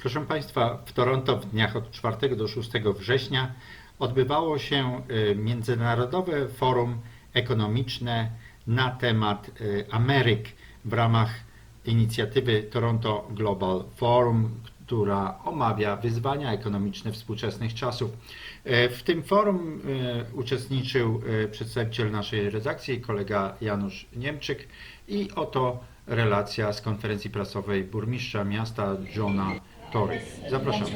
Proszę Państwa, w Toronto w dniach od 4 do 6 września odbywało się Międzynarodowe Forum Ekonomiczne na temat Ameryk w ramach inicjatywy Toronto Global Forum, która omawia wyzwania ekonomiczne współczesnych czasów. W tym forum uczestniczył przedstawiciel naszej redakcji, kolega Janusz Niemczyk, i oto relacja z konferencji prasowej burmistrza miasta Johna Tory. Zapraszam.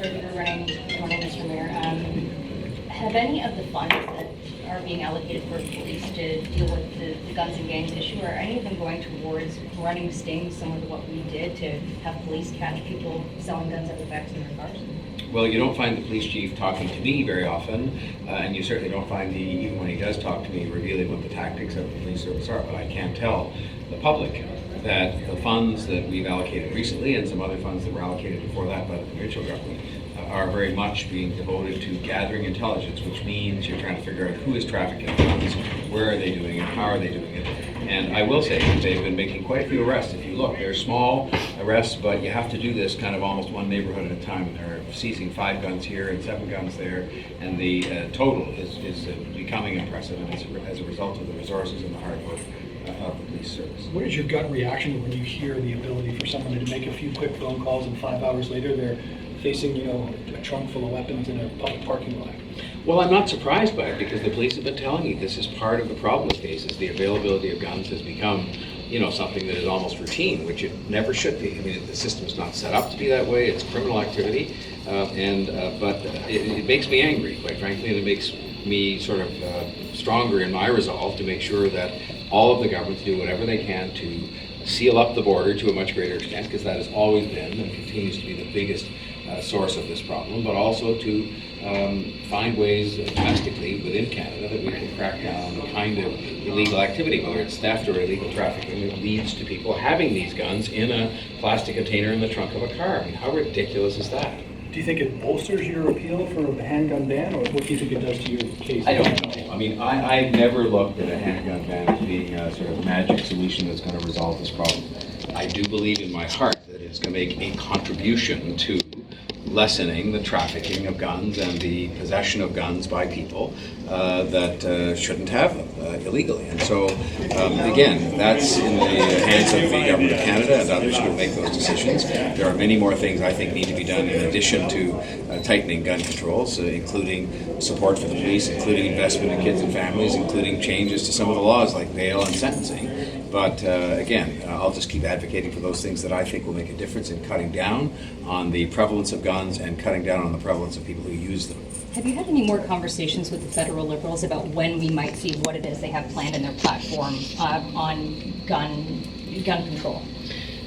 Have any of the funds that are being allocated for police to deal with the guns and gangs issue, are any of them going towards running stings similar to what we did to have police catch people selling guns at the backs of their cars? Well, you don't find the police chief talking to me very often, and you certainly don't find even when he does talk to me, revealing what the tactics of the police service are. But I can tell the public that the funds that we've allocated recently and some other funds that were allocated before that by the provincial government are very much being devoted to gathering intelligence, which means you're trying to figure out who is trafficking funds, where are they doing it, how are they doing it. And I will say that they've been making quite a few arrests. If you look, they're small arrests, but you have to do this kind of almost one neighborhood at a time. They're seizing 5 guns here and 7 guns there, and the total is becoming impressive, and it's as a result of the resources and the hard work of the police service. What is your gut reaction when you hear the ability for someone to make a few quick phone calls and 5 hours later they're facing, a trunk full of weapons in a public parking lot? Well, I'm not surprised by it because the police have been telling me this is part of the problem with cases. The availability of guns has become, something that is almost routine, which it never should be. I mean, the system's not set up to be that way. It's criminal activity, but it makes me angry, quite frankly, and it makes me sort of stronger in my resolve to make sure that all of the governments do whatever they can to seal up the border to a much greater extent, because that has always been and continues to be the biggest source of this problem, but also to find ways domestically within Canada that we can crack down on the kind of illegal activity, whether it's theft or illegal trafficking, that leads to people having these guns in a plastic container in the trunk of a car. I mean, how ridiculous is that? Do you think it bolsters your appeal for a handgun ban, or what do you think it does to your case? I don't know. I mean, I've never looked at a handgun ban as being a sort of magic solution that's going to resolve this problem. I do believe in my heart that it's going to make a contribution to lessening the trafficking of guns and the possession of guns by people that shouldn't have them illegally. And so, again, that's in the hands of the Government of Canada and others who will make those decisions. There are many more things I think need to be done in addition to tightening gun controls, including support for the police, including investment in kids and families, including changes to some of the laws like bail and sentencing. But again, I'll just keep advocating for those things that I think will make a difference in cutting down on the prevalence of guns and cutting down on the prevalence of people who use them. Have you had any more conversations with the federal Liberals about when we might see what it is they have planned in their platform on gun control?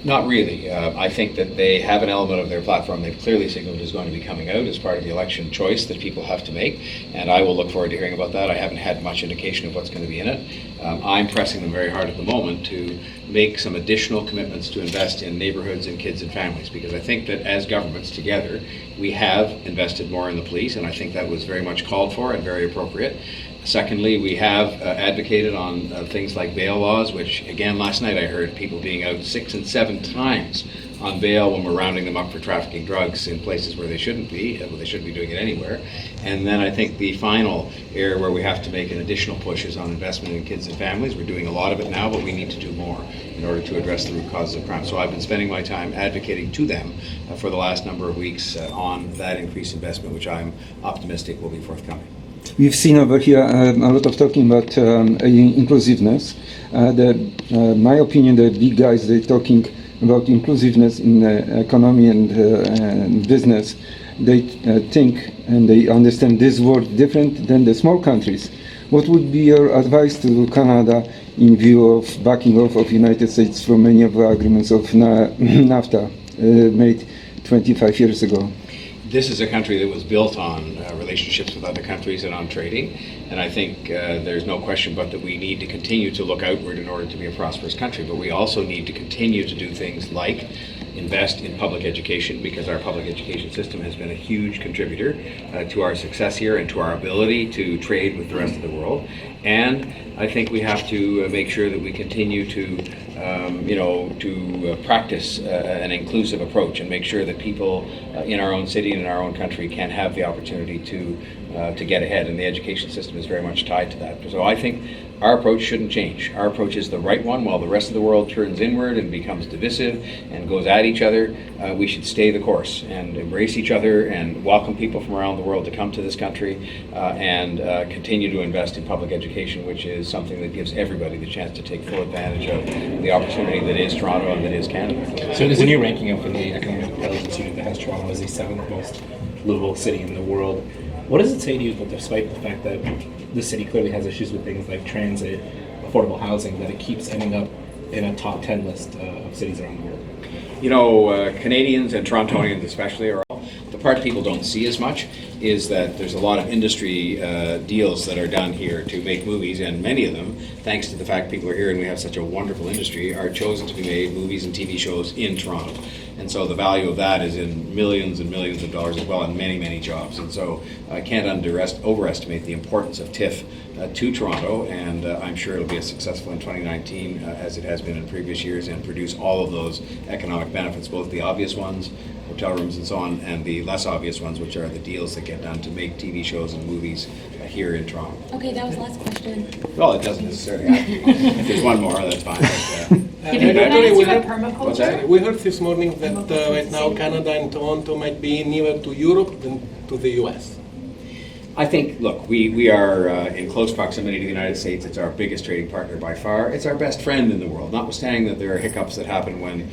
Not really. I think that they have an element of their platform they've clearly signaled is going to be coming out as part of the election choice that people have to make, and I will look forward to hearing about that. I haven't had much indication of what's going to be in it. I'm pressing them very hard at the moment to make some additional commitments to invest in neighborhoods and kids and families, because I think that as governments together, we have invested more in the police, and I think that was very much called for and very appropriate. Secondly, we have advocated on things like bail laws, which, again, last night I heard people being out 6 and 7 times on bail when we're rounding them up for trafficking drugs in places where they shouldn't be. They shouldn't be doing it anywhere. And then I think the final area where we have to make an additional push is on investment in kids and families. We're doing a lot of it now, but we need to do more in order to address the root causes of crime. So I've been spending my time advocating to them for the last number of weeks on that increased investment, which I'm optimistic will be forthcoming. We've seen over here a lot of talking about inclusiveness. My opinion, the big guys, they're talking about inclusiveness in economy and business. They think and they understand this word different than the small countries. What would be your advice to Canada in view of backing off of United States from many of the agreements of NAFTA made 25 years ago? This is a country that was built on relationships with other countries and on trading, and I think there's no question but that we need to continue to look outward in order to be a prosperous country, but we also need to continue to do things like invest in public education, because our public education system has been a huge contributor to our success here and to our ability to trade with the rest of the world. And I think we have to make sure that we continue to to practice an inclusive approach and make sure that people in our own city and in our own country can have the opportunity to get ahead, and the education system is very much tied to that. So I think our approach shouldn't change. Our approach is the right one. While the rest of the world turns inward and becomes divisive and goes at each other, we should stay the course and embrace each other and welcome people from around the world to come to this country and continue to invest in public education, which is something that gives everybody the chance to take full advantage of the opportunity that is Toronto and that is Canada. So there's a new ranking out from the Economic Intelligence Unit that has Toronto as the 7th most livable city in the world. What does it say to you that despite the fact that the city clearly has issues with things like transit, affordable housing, that it keeps ending up in a top 10 list of cities around the world? Canadians and Torontonians especially are all, the part people don't see as much is that there's a lot of industry deals that are done here to make movies, and many of them, thanks to the fact people are here and we have such a wonderful industry, are chosen to be made movies and TV shows in Toronto. And so the value of that is in millions and millions of dollars as well, and many, many jobs. And so I can't overestimate the importance of TIFF to Toronto, and I'm sure it'll be as successful in 2019 as it has been in previous years, and produce all of those economic benefits, both the obvious ones, hotel rooms and so on, and the less obvious ones, which are the deals that get done to make TV shows and movies here in Toronto. Okay, that was the last question. Well, it doesn't necessarily have to be. If there's one more, that's fine. Did you guys What's have that? permaculture? We heard this morning that right now Canada and Toronto might be nearer to Europe than to the US. I think, look, we are in close proximity to the United States. It's our biggest trading partner by far. It's our best friend in the world, notwithstanding that there are hiccups that happen when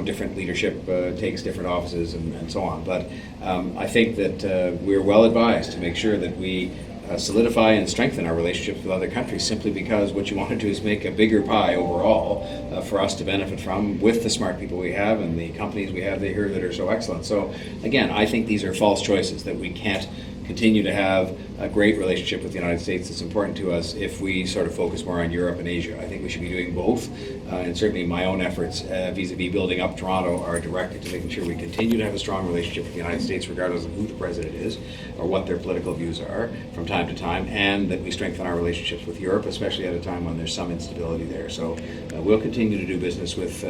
different leadership takes different offices and so on. But I think that we're well advised to make sure that we solidify and strengthen our relationships with other countries, simply because what you want to do is make a bigger pie overall for us to benefit from, with the smart people we have and the companies we have here that are so excellent. So again, I think these are false choices, that we can't continue to have a great relationship with the United States that's important to us if we sort of focus more on Europe and Asia. I think we should be doing both, and certainly my own efforts vis-a-vis building up Toronto are directed to making sure we continue to have a strong relationship with the United States, regardless of who the president is or what their political views are from time to time, and that we strengthen our relationships with Europe, especially at a time when there's some instability there. So we'll continue to do business with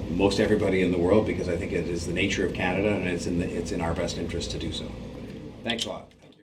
most everybody in the world, because I think it is the nature of Canada, and it's in our best interest to do so. Thanks a lot.